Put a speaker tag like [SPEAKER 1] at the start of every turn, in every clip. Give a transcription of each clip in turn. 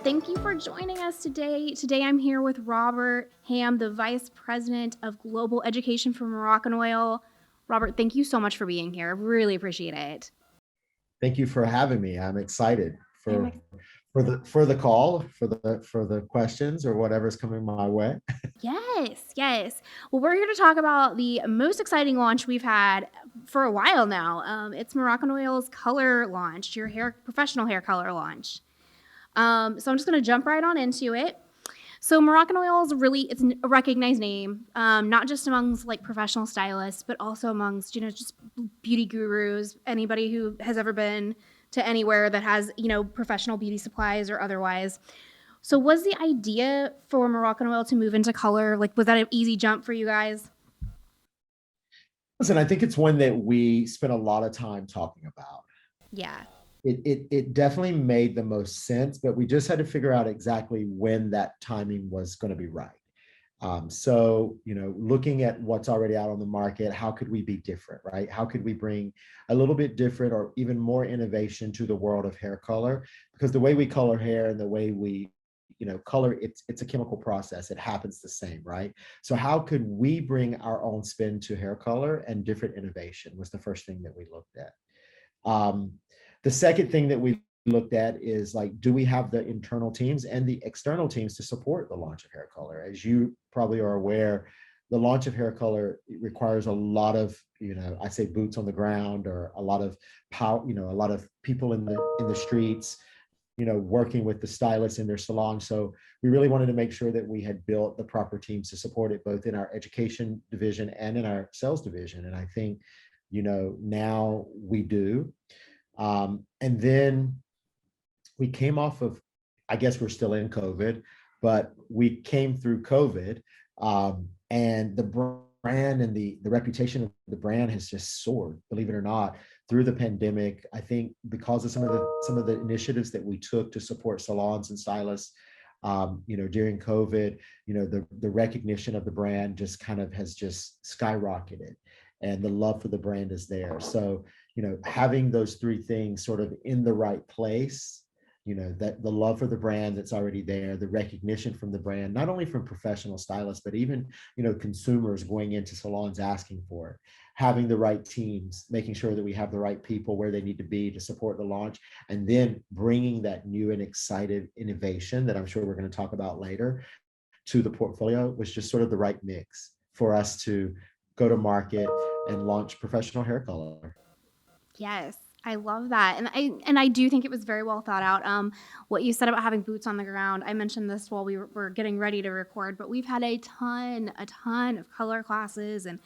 [SPEAKER 1] Thank you for joining us today. Today I'm here with Robert Ham, the Vice President of Global Education for Moroccanoil. Robert, thank you so much for being here. Really appreciate it.
[SPEAKER 2] Thank you for having me. I'm excited
[SPEAKER 1] I'm
[SPEAKER 2] for
[SPEAKER 1] ex-
[SPEAKER 2] the call, for the questions or whatever's coming my way.
[SPEAKER 1] yes. Well, we're here to talk about the most exciting launch we've had for a while now. It's Moroccanoil's color launch, your hair professional hair color launch. So I'm just going to jump right on into it. So Moroccanoil is it's a recognized name, not just amongst like professional stylists, but also amongst just beauty gurus. Anybody who has ever been to anywhere that has professional beauty supplies or otherwise. So was the idea for Moroccanoil to move into color like was that an easy jump for you guys?
[SPEAKER 2] Listen, I think it's one that we spent a lot of time talking about.
[SPEAKER 1] Yeah.
[SPEAKER 2] It definitely made the most sense, but we just had to figure out exactly when that timing was going to be right. So, looking at what's already out on the market, how could we be different, right? How could we bring a little bit different or even more innovation to the world of hair color? Because the way we color hair and the way we, color, it's a chemical process. It happens the same, right? So how could we bring our own spin to hair color, and different innovation was the first thing that we looked at. Um, the second thing that we looked at is like, do we have the internal teams and the external teams to support the launch of hair color? As you probably are aware, the launch of hair color requires a lot of, I say boots on the ground, or a lot of power, a lot of people in the streets, working with the stylists in their salon. So we really wanted to make sure that we had built the proper teams to support it, both in our education division and in our sales division. And I think, now we do. And then we came off of, I guess we're still in COVID, but we came through COVID, and the brand and the reputation of the brand has just soared, believe it or not, through the pandemic. I think because of some of the initiatives that we took to support salons and stylists, during COVID, the recognition of the brand just kind of has just skyrocketed, and the love for the brand is there. So, having those three things sort of in the right place, that the love for the brand that's already there, the recognition from the brand, not only from professional stylists, but even, consumers going into salons asking for it, having the right teams, making sure that we have the right people where they need to be to support the launch, and then bringing that new and excited innovation that I'm sure we're going to talk about later to the portfolio was just sort of the right mix for us to go to market and launch professional hair color.
[SPEAKER 1] Yes, I love that, and I do think it was very well thought out. What you said about having boots on the ground, I mentioned this while were getting ready to record, but we've had a ton of color classes and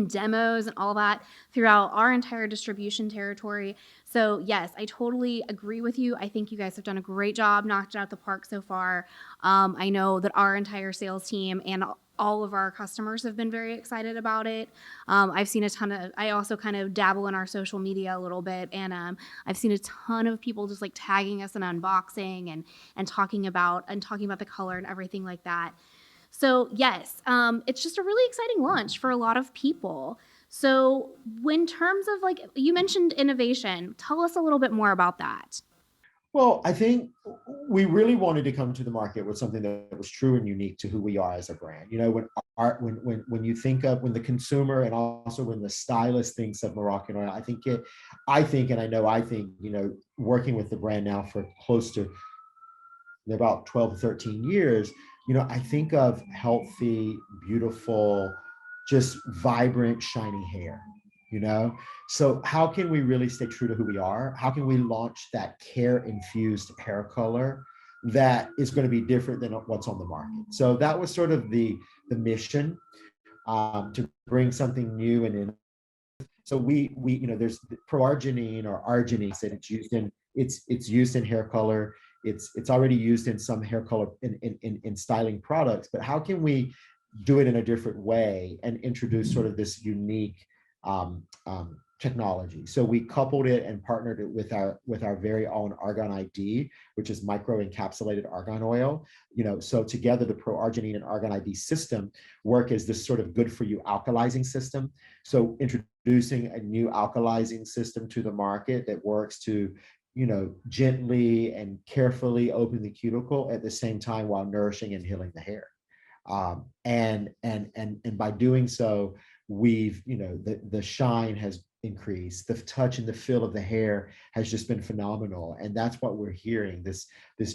[SPEAKER 1] demos and all that throughout our entire distribution territory. So yes, I totally agree with you. I think you guys have done a great job, knocked it out the park so far. I know that our entire sales team and all of our customers have been very excited about it. I've seen a ton of, I also kind of dabble in our social media a little bit, and I've seen a ton of people just like tagging us in unboxing and talking about the color and everything like that. So yes, it's just a really exciting launch for a lot of people. So, in terms of like you mentioned innovation, tell us a little bit more about that.
[SPEAKER 2] Well, I think we really wanted to come to the market with something that was true and unique to who we are as a brand. When you think of, when the consumer and also when the stylist thinks of Moroccanoil, and I think, working with the brand now for close to about 12 to 13 years, I think of healthy, beautiful, just vibrant, shiny hair, you know? So how can we really stay true to who we are? How can we launch that care infused hair color that is going to be different than what's on the market? So that was sort of the mission, to bring something new and in. So there's proarginine or arginine that it's used in hair color. It's already used in some hair color in styling products, but how can we do it in a different way and introduce sort of this unique technology? So we coupled it and partnered it with our very own argan ID, which is micro-encapsulated argan oil. So together the proarginine and argan ID system work as this sort of good for you alkalizing system. So introducing a new alkalizing system to the market that works to gently and carefully open the cuticle at the same time while nourishing and healing the hair. And by doing so, we've, the shine has increased, the touch and the feel of the hair has just been phenomenal. And that's what we're hearing. This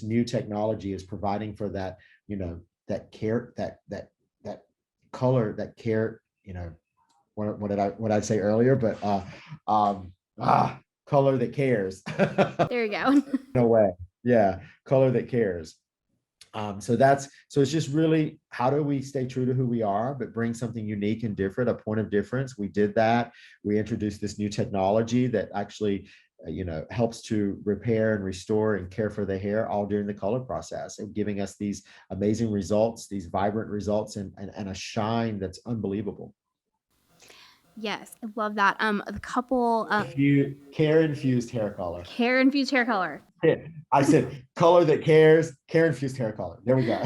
[SPEAKER 2] new technology is providing for that, that care, that color, that care, what I'd say earlier, but um color that cares.
[SPEAKER 1] There you go.
[SPEAKER 2] No way. Yeah, color that cares. So it's just really, how do we stay true to who we are, but bring something unique and different, a point of difference. We did that. We introduced this new technology that actually, helps to repair and restore and care for the hair all during the color process, and giving us these amazing results, these vibrant results, and a shine that's unbelievable.
[SPEAKER 1] Yes, I love that. A couple
[SPEAKER 2] Care infused hair color.
[SPEAKER 1] care infused hair color.
[SPEAKER 2] I said color that cares, care infused hair color. There we go.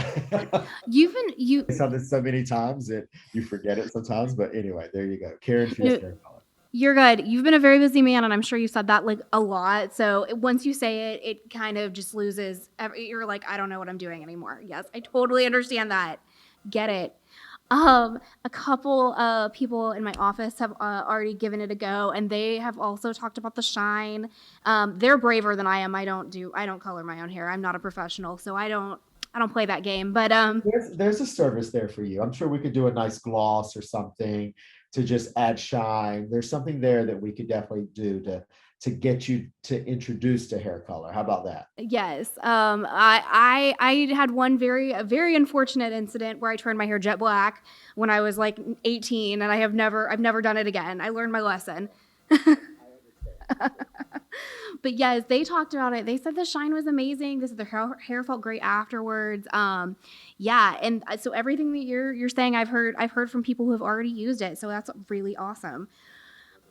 [SPEAKER 1] You've been you
[SPEAKER 2] It's something so many times that you forget it sometimes. But anyway, there you go. Care infused
[SPEAKER 1] no,
[SPEAKER 2] hair color.
[SPEAKER 1] you're good. You've been a very busy man, and I'm sure you said that like a lot. So once you say it, it kind of just loses. You're like, I don't know what I'm doing anymore. Yes, I totally understand that. Get it. A couple people in my office have already given it a go, and they have also talked about the shine. They're braver than I am. I don't color my own hair. I'm not a professional, so I don't play that game. But
[SPEAKER 2] There's a service there for you. I'm sure we could do a nice gloss or something to just add shine. There's something there that we could definitely do to get you to introduce to hair color. How about that?
[SPEAKER 1] yes, I had one a very unfortunate incident where I turned my hair jet black when I was like 18, and I've never done it again. I learned my lesson. But yes, they talked about it. They said the shine was amazing. This their hair felt great afterwards. Yeah, and so everything that you're saying, I've heard from people who have already used it. So that's really awesome.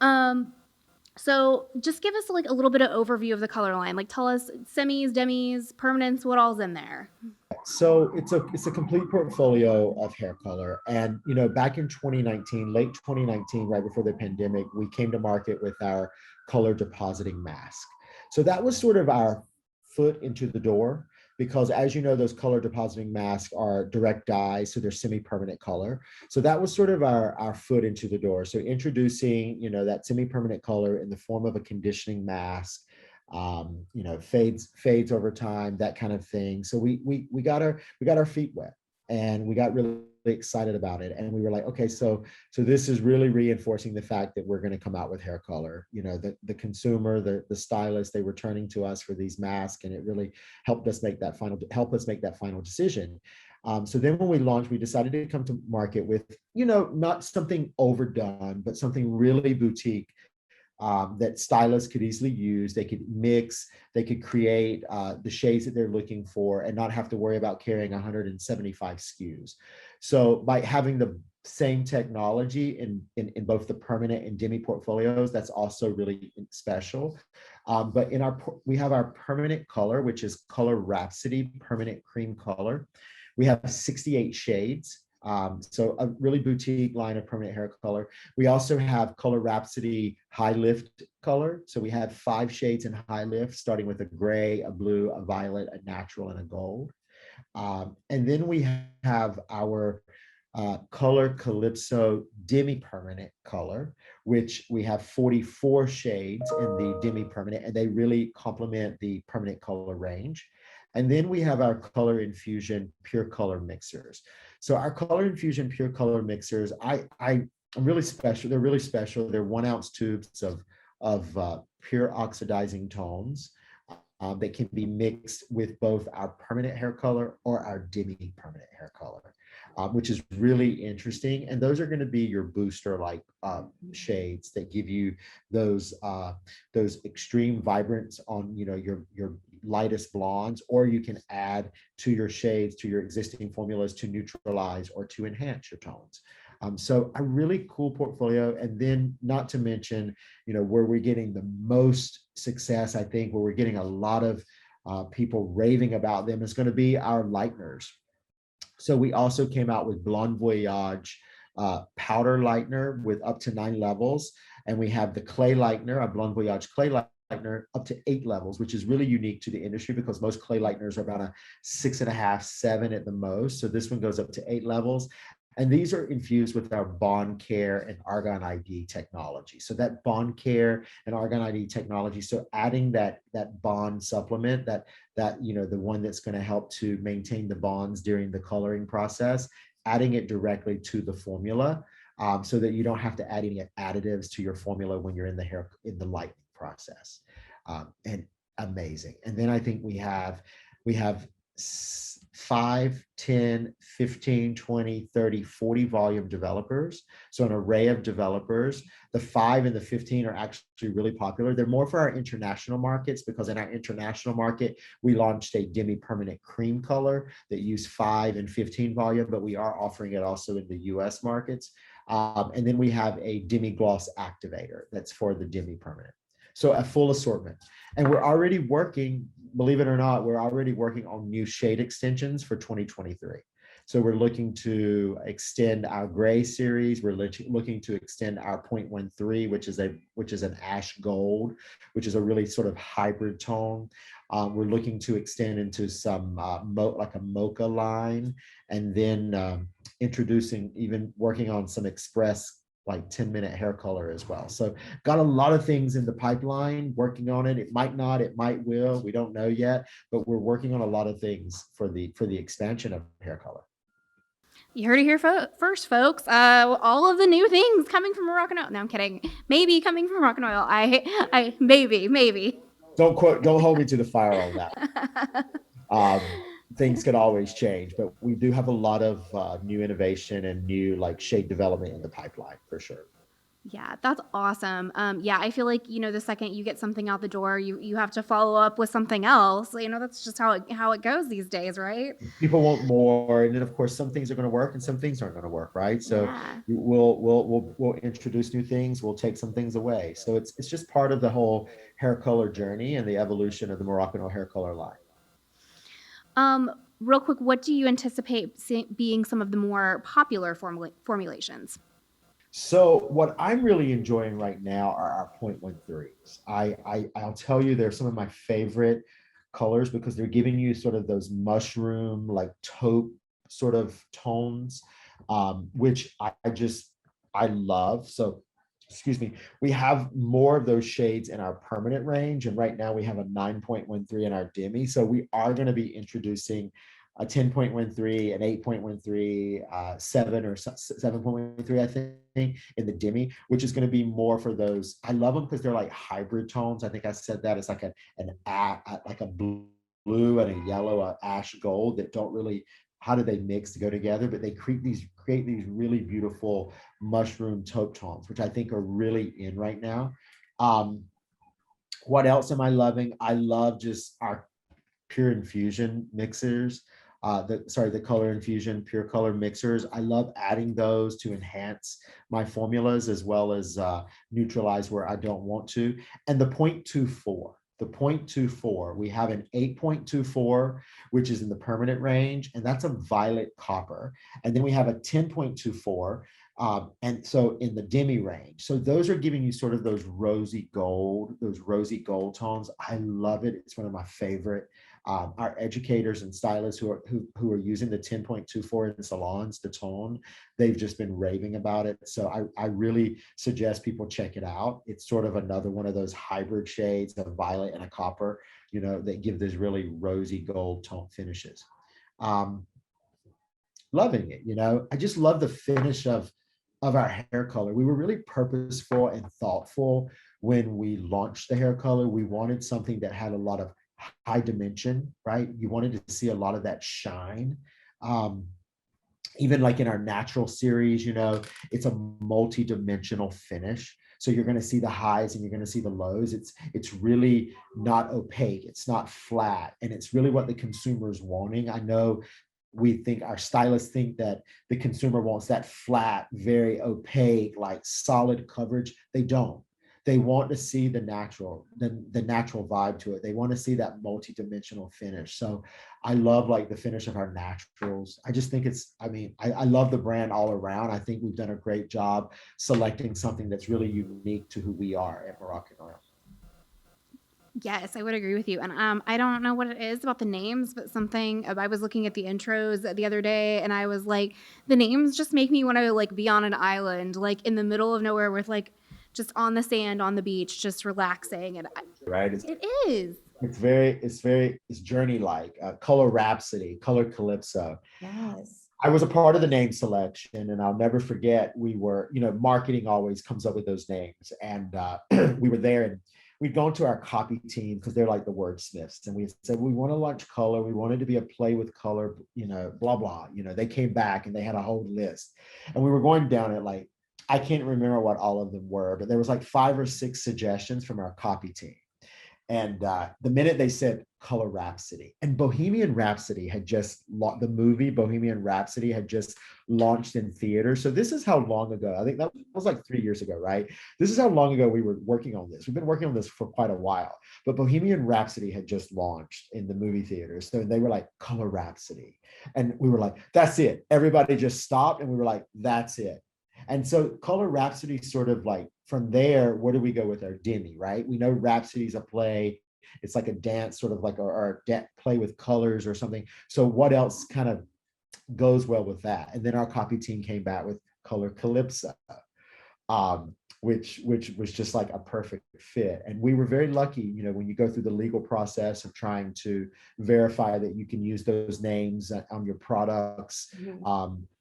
[SPEAKER 1] Um, so just give us like a little bit of overview of the color line. Like tell us semis, demis, permanents, what all's in there.
[SPEAKER 2] So it's a complete portfolio of hair color. And back in 2019, late 2019, right before the pandemic, we came to market with our color depositing mask. So that was sort of our foot into the door, because as you know, those color depositing masks are direct dye, so they're semi-permanent color. So that was sort of our foot into the door. So introducing, that semi-permanent color in the form of a conditioning mask, fades over time, that kind of thing. So we got our feet wet, and we got really excited about it. And we were like, okay, so this is really reinforcing the fact that we're going to come out with hair color. The consumer, the stylist, they were turning to us for these masks, and it really helped us make that final decision. So then when we launched, we decided to come to market with, not something overdone, but something really boutique, that stylists could easily use. They could mix, they could create the shades that they're looking for, and not have to worry about carrying 175 SKUs. So by having the same technology in both the permanent and demi portfolios, that's also really special. But we have our permanent color, which is Color Rhapsody Permanent Cream Color. We have 68 shades. So a really boutique line of permanent hair color. We also have Color Rhapsody High Lift color. So we have 5 shades in high lift, starting with a gray, a blue, a violet, a natural, and a gold. And then we have our Color Calypso Demi-Permanent color, which we have 44 shades in the demi-permanent, and they really complement the permanent color range. And then we have our Color Infusion Pure Color Mixers. So our Color Infusion Pure Color Mixers, I'm really special. They're really special. They're 1-ounce tubes of pure oxidizing tones that can be mixed with both our permanent hair color or our demi-permanent hair color, which is really interesting. And those are going to be your booster like shades that give you those extreme vibrance on your lightest blondes, or you can add to your shades, to your existing formulas, to neutralize or to enhance your tones. So a really cool portfolio. And then not to mention, where we're getting the most success, I think, where we're getting a lot of people raving about them, is going to be our lighteners. So we also came out with Blonde Voyage powder lightener with up to 9 levels. And we have the clay lightener, a Blonde Voyage clay lightener up to 8 levels, which is really unique to the industry because most clay lighteners are about a 6.5, 7 at the most. So this one goes up to 8 levels. And these are infused with our bond care and argon ID technology. So that bond care and argon ID technology, so adding that bond supplement, that the one that's going to help to maintain the bonds during the coloring process, adding it directly to the formula, so that you don't have to add any additives to your formula when you're in the lightning process. And amazing. And then I think we have 5, 10, 15, 20, 30, 40 volume developers. So an array of developers. The 5 and the 15 are actually really popular. They're more for our international markets because in our international market, we launched a demi-permanent cream color that used 5 and 15 volume, but we are offering it also in the US markets. And then we have a demi-gloss activator that's for the demi-permanent. So a full assortment. And we're already working, believe it or not, we're already working on new shade extensions for 2023. So we're looking to extend our gray series. We're looking to extend our 0.13, which is an ash gold, which is a really sort of hybrid tone. We're looking to extend into some like a mocha line, and then working on some express like 10-minute hair color as well. So got a lot of things in the pipeline, working on it. It might will, we don't know yet, but we're working on a lot of things for the expansion of hair color.
[SPEAKER 1] You heard it here first, folks. All of the new things coming from Moroccanoil. No, I'm kidding. Maybe coming from Moroccanoil. Maybe.
[SPEAKER 2] Don't hold me to the fire on that. Things could always change, but we do have a lot of new innovation and new like shade development in the pipeline for sure.
[SPEAKER 1] Yeah, that's awesome. Yeah, I feel like the second you get something out the door, you have to follow up with something else. That's just how it goes these days, right?
[SPEAKER 2] People want more, and then of course some things are going to work and some things aren't going to work, right? So
[SPEAKER 1] Yeah.
[SPEAKER 2] we'll introduce new things, we'll take some things away. So it's just part of the whole hair color journey and the evolution of the Moroccanoil hair color line.
[SPEAKER 1] Real quick, what do you anticipate being some of the more popular formulations?
[SPEAKER 2] So what I'm really enjoying right now are our 0.13s. I'll tell you they're some of my favorite colors because they're giving you sort of those mushroom like taupe sort of tones, which I love. So excuse me, we have more of those shades in our permanent range, and right now we have a 9.13 in our demi. So we are going to be introducing a 10.13, an 8.13, 7 or 7.13, I think, in the demi, which is going to be more for those. I love them because they're like hybrid tones. I think I said that it's like like a blue and a yellow, ash gold that don't really, how do they mix to go together? But they create these really beautiful mushroom taupe tones, which I think are really in right now. What else am I loving? I love just our pure infusion mixers. The color infusion pure color mixers. I love adding those to enhance my formulas as well as neutralize where I don't want to. And the 0.24. The 0.24, we have an 8.24, which is in the permanent range, and that's a violet copper. And then we have a 10.24, and so in the demi range. So those are giving you sort of those rosy gold tones. I love it. It's one of my favorite. Our educators and stylists who are using the 10.24 in salons, the tone, they've just been raving about it. So I really suggest people check it out. It's sort of another one of those hybrid shades of violet and a copper, that give this really rosy gold tone finishes. Loving it. I just love the finish of our hair color. We were really purposeful and thoughtful when we launched the hair color. We wanted something that had a lot of high dimension, right? You wanted to see a lot of that shine. Even like in our natural series, it's a multi-dimensional finish. So you're going to see the highs and you're going to see the lows. It's really not opaque. It's not flat. And it's really what the consumer is wanting. I know our stylists think that the consumer wants that flat, very opaque, like solid coverage. They don't. They want to see the natural vibe to it. They want to see that multi-dimensional finish. So I love like the finish of our naturals. I just think I love the brand all around. I think we've done a great job selecting something that's really unique to who we are at Moroccanoil.
[SPEAKER 1] Yes, I would agree with you. And I don't know what it is about the names, but something I was looking at the intros the other day, and I was like, the names just make me want to like be on an island, like in the middle of nowhere, with like just on the sand on the beach, just relaxing. And
[SPEAKER 2] Right?
[SPEAKER 1] it is.
[SPEAKER 2] It's journey like Color Rhapsody, Color Calypso.
[SPEAKER 3] Yes.
[SPEAKER 2] I was a part of the name selection, and I'll never forget. We were, marketing always comes up with those names, and we were there, and we'd gone to our copy team because they're like the wordsmiths, and we said we want to launch color. We wanted to be a play with color, blah blah. They came back and they had a whole list, and we were going down it like I can't remember what all of them were, but there was like 5 or 6 suggestions from our copy team. And the minute they said Color Rhapsody, and Bohemian Rhapsody had just, the movie Bohemian Rhapsody had just launched in theater. So this is how long ago, I think that was like 3 years ago, right? This is how long ago we were working on this. We've been working on this for quite a while, but Bohemian Rhapsody had just launched in the movie theaters. So they were like, Color Rhapsody. And we were like, that's it. Everybody just stopped and we were like, that's it. And so Color Rhapsody sort of like from there, where do we go with our Demi, right? We know Rhapsody's a play. It's like a dance, sort of like a play with colors or something. So what else kind of goes well with that? And then our copy team came back with Color Calypso, which was just like a perfect fit. And we were very lucky, when you go through the legal process of trying to verify that you can use those names on your products.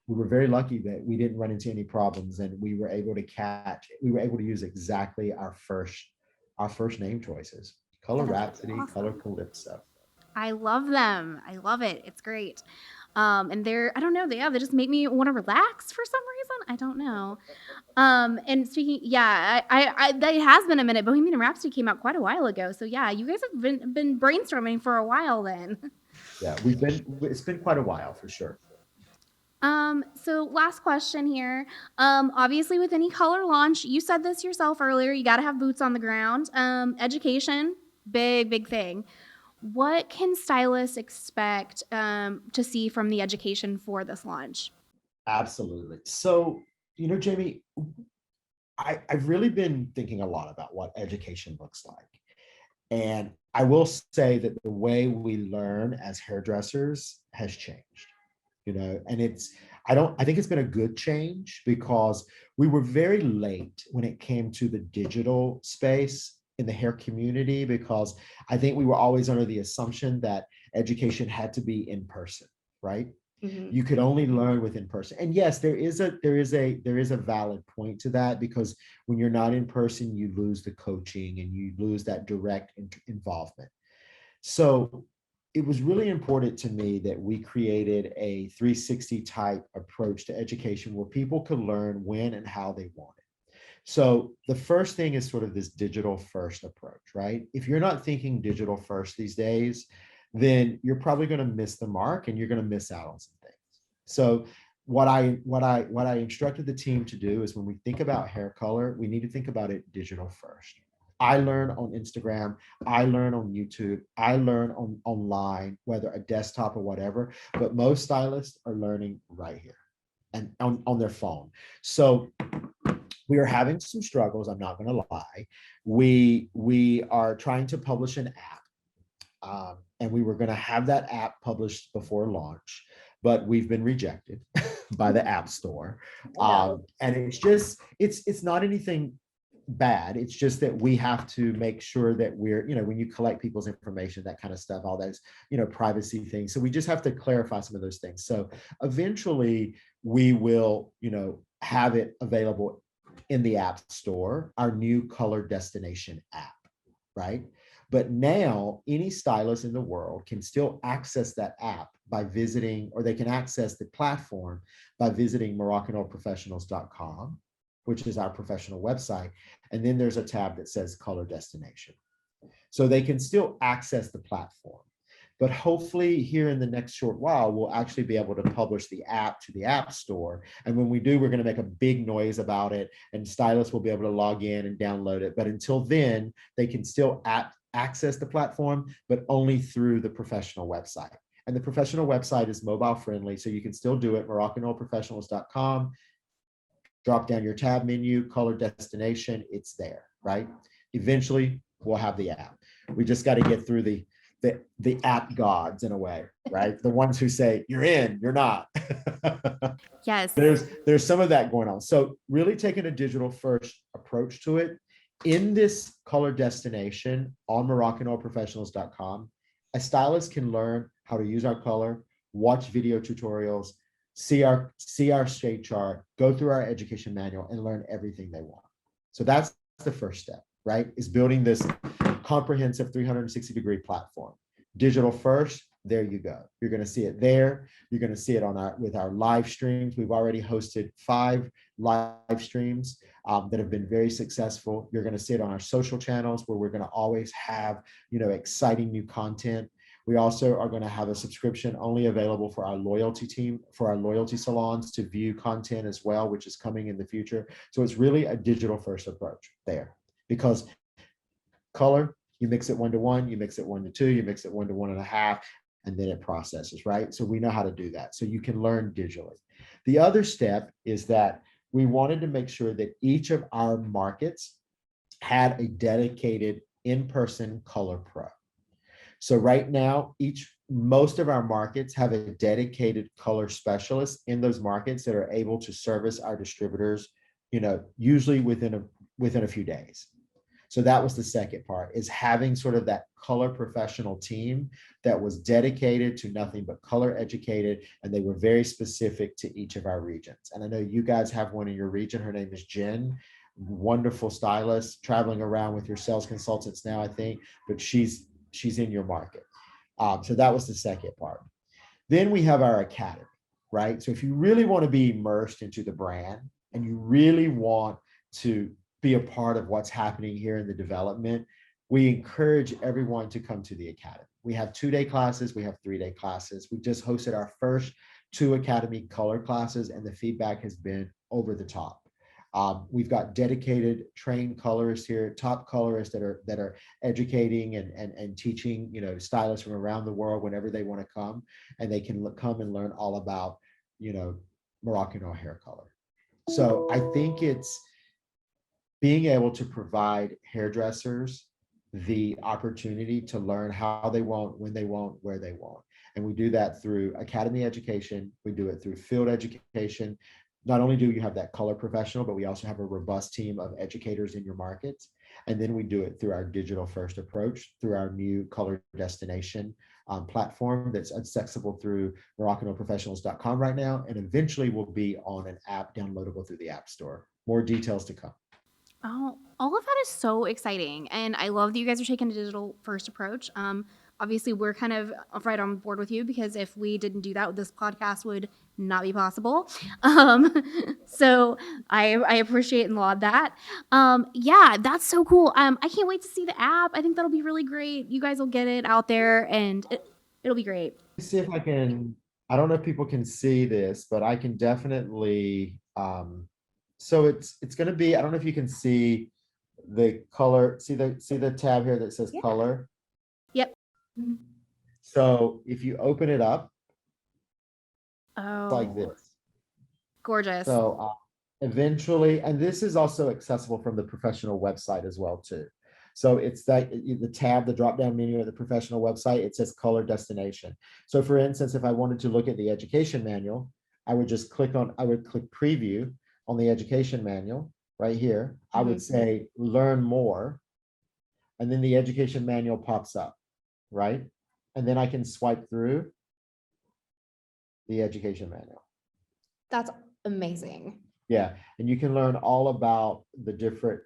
[SPEAKER 2] We were very lucky that we didn't run into any problems, and we were able to use exactly our first name choices: Color
[SPEAKER 1] That's
[SPEAKER 2] Rhapsody, Color
[SPEAKER 1] awesome.
[SPEAKER 2] Calypso.
[SPEAKER 1] I love them. I love it. It's great. And they're, I don't know, they just make me want to relax for some reason. I don't know. And speaking, yeah, that has been a minute. Bohemian Rhapsody came out quite a while ago, so yeah, you guys have been brainstorming for a while then.
[SPEAKER 2] Yeah, it's been quite a while for sure.
[SPEAKER 1] So last question here. Obviously, with any color launch, you said this yourself earlier. You got to have boots on the ground. Education, big thing. What can stylists expect to see from the education for this launch?
[SPEAKER 2] Absolutely. So, Jamie, I've really been thinking a lot about what education looks like. And I will say that the way we learn as hairdressers has changed, and I think it's been a good change because we were very late when it came to the digital space in the hair community, because I think we were always under the assumption that education had to be in person, right?
[SPEAKER 3] Mhm.
[SPEAKER 2] You could only learn with in person. And yes, there is a valid point to that, because when you're not in person, you lose the coaching and you lose that direct involvement. So it was really important to me that we created a 360 type approach to education where people could learn when and how they wanted. So the first thing is sort of this digital first approach, right? If you're not thinking digital first these days, then you're probably going to miss the mark and you're going to miss out on some things. So what I instructed the team to do is, when we think about hair color, we need to think about it digital first. I learn on Instagram, I learn on YouTube, I learn online, whether a desktop or whatever, but most stylists are learning right here and on their phone. So we are having some struggles, I'm not going to lie. We are trying to publish an app, and we were going to have that app published before launch, but we've been rejected by the App Store.
[SPEAKER 3] No.
[SPEAKER 2] And it's not anything bad. It's just that we have to make sure that we're, when you collect people's information, that kind of stuff, all those, privacy things. So we just have to clarify some of those things. So eventually we will, have it available in the App Store, our new color destination app, right? But now any stylist in the world can still access that app by visiting, or they can access the platform by visiting Moroccanoilprofessionals.com, which is our professional website. And then there's a tab that says Color Destination. So they can still access the platform. But hopefully here in the next short while, we'll actually be able to publish the app to the App Store. And when we do, we're going to make a big noise about it, and stylists will be able to log in and download it. But until then, they can still access the platform, but only through the professional website. And the professional website is mobile friendly, so you can still do it. Moroccanoilprofessionals.com. Drop down your tab menu, color destination, it's there, right? Eventually, we'll have the app. We just got to get through the app gods in a way, right? The ones who say you're in, you're not.
[SPEAKER 1] Yes.
[SPEAKER 2] There's some of that going on. So really taking a digital first approach to it. In this color destination on Moroccanoilprofessionals.com, a stylist can learn how to use our color, watch video tutorials, see our shade chart, go through our education manual, and learn everything they want. So that's the first step, right? Is building this comprehensive 360-degree platform. Digital first, there you go. You're going to see it there. You're going to see it on our live streams. We've already hosted 5 live streams that have been very successful. You're going to see it on our social channels, where we're going to always have, exciting new content. We also are going to have a subscription only available for our loyalty team, for our loyalty salons to view content as well, which is coming in the future. So it's really a digital first approach there, because color, you mix it 1-to-1, you mix it 1-to-2, you mix it 1-to-1.5, and then it processes, right? So we know how to do that. So you can learn digitally. The other step is that we wanted to make sure that each of our markets had a dedicated in-person color pro. So right now, most of our markets have a dedicated color specialist in those markets that are able to service our distributors, usually within a few days. So that was the second part, is having sort of that color professional team that was dedicated to nothing but color educated, and they were very specific to each of our regions. And I know you guys have one in your region. Her name is Jen, wonderful stylist, traveling around with your sales consultants now, I think, but she's in your market. So that was the second part. Then we have our academy, right? So if you really want to be immersed into the brand and you really want to be a part of what's happening here in the development, we encourage everyone to come to the academy. We have 2-day classes, we have 3-day classes. We just hosted our first 2 academy color classes, and the feedback has been over the top. We've got dedicated trained colorists here, top colorists that are educating and teaching, stylists from around the world whenever they want to come, and they can come and learn all about, Moroccanoil hair color. So I think it's being able to provide hairdressers the opportunity to learn how they want, when they want, where they want. And we do that through academy education. We do it through field education. Not only do you have that color professional, but we also have a robust team of educators in your markets. And then we do it through our digital first approach, through our new color destination platform that's accessible through Moroccanoilprofessionals.com right now. And eventually will be on an app downloadable through the App Store. More details to come.
[SPEAKER 1] Oh, all of that is so exciting. And I love that you guys are taking a digital first approach. Obviously, we're kind of right on board with you, because if we didn't do that, this podcast would not be possible. So I appreciate and laud that. Yeah, that's so cool. I can't wait to see the app. I think that'll be really great. You guys will get it out there, and it'll be great.
[SPEAKER 2] See if I can, I don't know if people can see this, but I can definitely, so it's going to be, I don't know if you can see the color, see the tab here that says
[SPEAKER 1] Yeah.
[SPEAKER 2] color.
[SPEAKER 1] Yep.
[SPEAKER 2] So if you open it up,
[SPEAKER 1] Oh,
[SPEAKER 2] like this.
[SPEAKER 1] gorgeous.
[SPEAKER 2] So eventually, and this is also accessible from the professional website as well too. So it's that the tab, the drop-down menu of the professional website, it says color destination. So for instance, if I wanted to look at the education manual, I would click preview on the education manual right here. I would say learn more, and then the education manual pops up, right? And then I can swipe through the education manual.
[SPEAKER 3] That's amazing.
[SPEAKER 2] Yeah, and you can learn all about the different,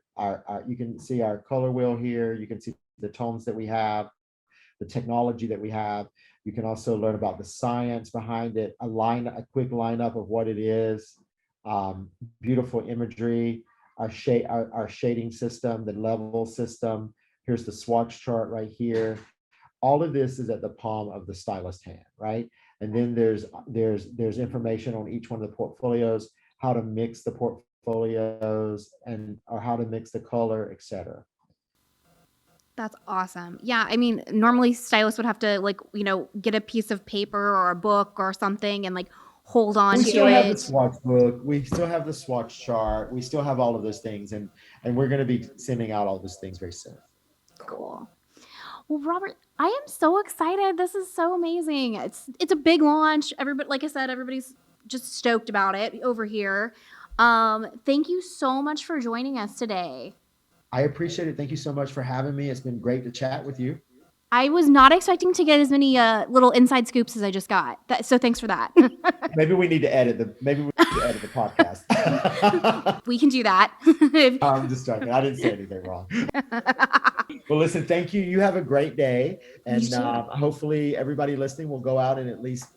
[SPEAKER 2] you can see our color wheel here. You can see the tones that we have, the technology that we have. You can also learn about the science behind it, a quick lineup of what it is, beautiful imagery, our shading system, the level system. Here's the swatch chart right here. All of this is at the palm of the stylist hand, right? And then there's information on each one of the portfolios, how to mix the portfolios, or how to mix the color, etc.
[SPEAKER 1] That's awesome. Yeah, I mean, normally stylists would have to get a piece of paper or a book or something and hold on
[SPEAKER 2] We
[SPEAKER 1] to
[SPEAKER 2] still have the
[SPEAKER 1] it.
[SPEAKER 2] swatch book. We still have the swatch chart. We still have all of those things, and we're going to be sending out all those things very soon.
[SPEAKER 1] Cool. Well, Robert, I am so excited. This is so amazing. It's a big launch. Everybody, like I said, everybody's just stoked about it over here. Thank you so much for joining us today.
[SPEAKER 2] I appreciate it. Thank you so much for having me. It's been great to chat with you.
[SPEAKER 1] I was not expecting to get as many little inside scoops as I just got. So thanks for that.
[SPEAKER 2] Maybe we need to edit the podcast.
[SPEAKER 1] We can do that.
[SPEAKER 2] I'm just joking. I didn't say anything wrong. Well, listen, thank you. You have a great day. And hopefully everybody listening will go out and at least,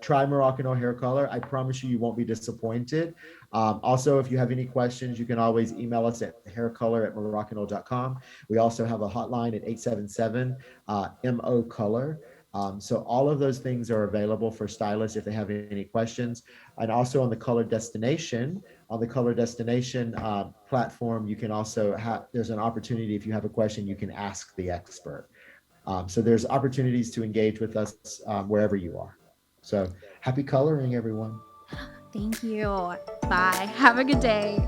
[SPEAKER 2] try Moroccanoil hair color. I promise you, you won't be disappointed. Also, if you have any questions, you can always email us at haircolor@moroccanoil.com. We also have a hotline at 877 MO color. So all of those things are available for stylists if they have any questions. And also on the Color Destination, platform, you can also there's an opportunity, if you have a question, you can ask the expert. So there's opportunities to engage with us wherever you are. So happy coloring, everyone.
[SPEAKER 1] Thank you. Bye. Have a good day.